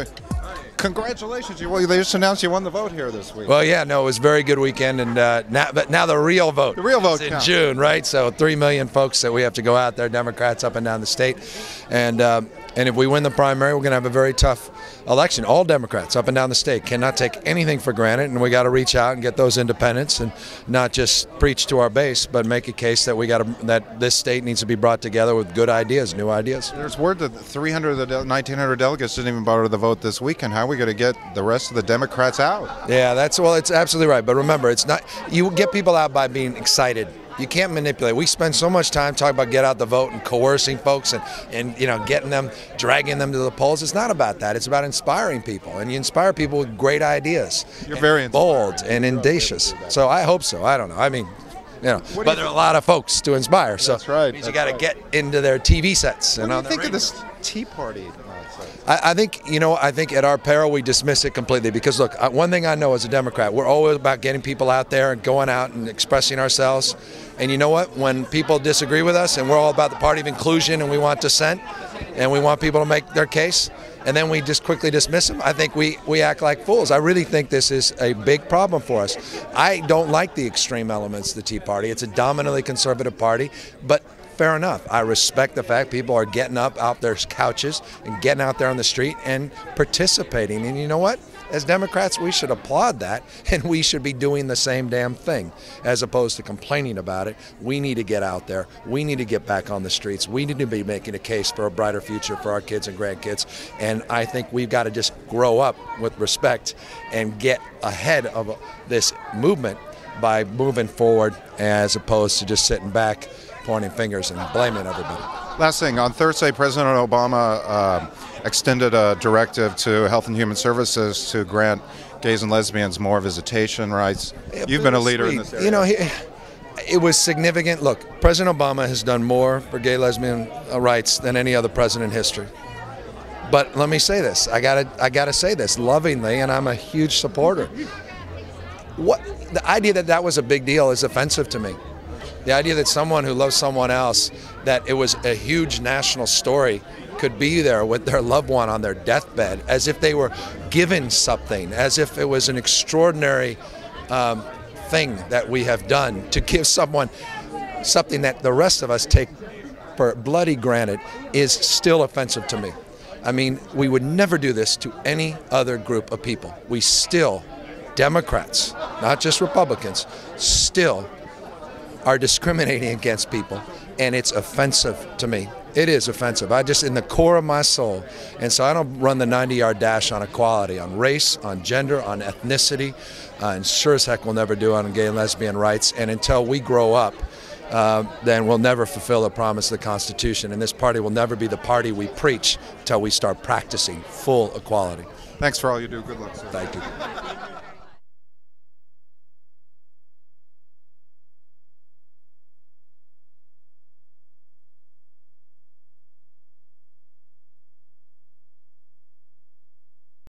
doing? Congratulations! They just announced you won the vote here this week. Well, yeah, no, it was a very good weekend, and now the real vote. The real vote is in counts. June, right? So 3 million folks that we have to go out there, Democrats up and down the state, and if we win the primary, we're going to have a very tough election. All Democrats up and down the state cannot take anything for granted, and we got to reach out and get those independents, and not just preach to our base, but make a case that that this state needs to be brought together with good ideas, new ideas. There's word that 300 of the 1,900 delegates didn't even bother to vote this weekend. How are we going to get the rest of the Democrats out? Yeah, it's absolutely right. But remember, it's not, you get people out by being excited. You can't manipulate. We spend so much time talking about get out the vote and coercing folks and getting them, dragging them to the polls. It's not about that. It's about inspiring people, and you inspire people with great ideas. You're very bold and audacious. So I hope so. I don't know. I mean, but there are a lot of folks to inspire. So that's right. You got to get into their TV sets. What do you think of this Tea Party? I think at our peril we dismiss it completely, because look, one thing I know as a Democrat, we're always about getting people out there and going out and expressing ourselves. And you know what? When people disagree with us, and we're all about the party of inclusion, and we want dissent, and we want people to make their case, and then we just quickly dismiss them, I think we act like fools. I really think this is a big problem for us. I don't like the extreme elements of the Tea Party. It's a dominantly conservative party, but fair enough. I respect the fact people are getting up out their couches and getting out there on the street and participating. And you know what? As Democrats, we should applaud that, and we should be doing the same damn thing as opposed to complaining about it. We need to get out there. We need to get back on the streets. We need to be making a case for a brighter future for our kids and grandkids. And I think we've got to just grow up with respect and get ahead of this movement by moving forward as opposed to just sitting back, pointing fingers and blaming everybody. Last thing, on Thursday, President Obama extended a directive to Health and Human Services to grant gays and lesbians more visitation rights. You've been a leader in this area. You know, it was significant. Look, President Obama has done more for gay lesbian rights than any other president in history. But let me say this. I gotta say this lovingly, and I'm a huge supporter. The idea that was a big deal is offensive to me. The idea that someone who loves someone else, that it was a huge national story, could be there with their loved one on their deathbed as if they were given something, as if it was an extraordinary thing that we have done to give someone something that the rest of us take for bloody granted, is still offensive to me. I mean, we would never do this to any other group of people. We still, Democrats, not just Republicans, still are discriminating against people, and it's offensive to me. It is offensive. I just, in the core of my soul, and so I don't run the 90-yard dash on equality, on race, on gender, on ethnicity, and sure as heck we'll never do it on gay and lesbian rights. And until we grow up, then we'll never fulfill the promise of the Constitution, and this party will never be the party we preach until we start practicing full equality. Thanks for all you do. Good luck, sir. Thank you.